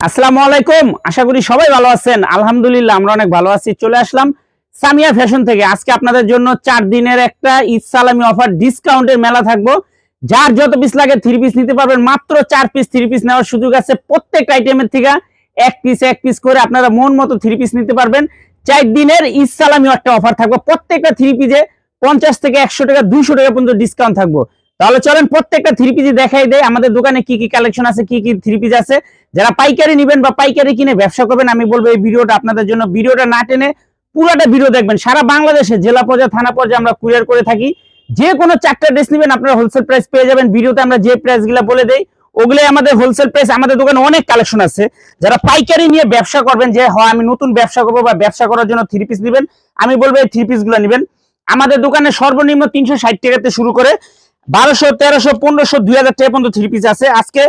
আসসালামু আলাইকুম। আশা করি সবাই ভালো আছেন। আলহামদুলিল্লাহ আমরা অনেক ভালো আছি। চলে আসলাম সামিয়া ফ্যাশন থেকে। আজকে আপনাদের জন্য 4 দিনের একটা ঈদ সালামি অফার ডিসকাউন্টের মেলা থাকবো। যার যত পিস লাগে 3 পিস নিতে পারবেন। মাত্র 4 পিস 3 পিস নেওয়ার সুযোগ আছে। প্রত্যেকটা আইটেমের থেকে এক পিস করে আপনারা মন মতো 3 পিস নিতে পারবেন। 4 দিনের ঈদ সালামি একটা অফার থাকবে। প্রত্যেকটা 3 পিসে 50 থেকে 100 টাকা 200 টাকা পর্যন্ত ডিসকাউন্ট থাকবো। তাহলে চলেন প্রত্যেকটা 3 পিস দেখাই দেয় আমাদের দোকানে কি কি কালেকশন আছে, কি কি 3 পিস আছে। যারা পাইকারি নেবেন বা পাইকারি কিনে ব্যবসা করবেন, আমি বলবো এই ভিডিওটা আপনাদের জন্য। ভিডিওটা না টেনে পুরোটা ভিডিও দেখবেন। সারা বাংলাদেশে জেলা পর্যায়ে থানা পর্যায়ে আমরা কুরিয়ার করে থাকি। যে কোনো 4টা ড্রেস নেবেন আপনারা হোলসেল প্রাইস পেয়ে যাবেন। ভিডিওতে আমরা যে প্রাইসগুলো বলে দেই ওগুলাই আমাদের হোলসেল প্রাইস। আমাদের দোকানে অনেক কালেকশন আছে। যারা পাইকারি নিয়ে ব্যবসা করবেন, যে হয় আমি নতুন ব্যবসা করবো বা ব্যবসা করার জন্য 3 পিস নেবেন, আমি বলবো এই 3 পিস গুলো নেবেন। আমাদের দোকানে সর্বনিম্ন 360 টাকাতে শুরু করে 1200, 1300, 1500, 2000 টাকা পর্যন্ত 3 পিস আছে। আজকে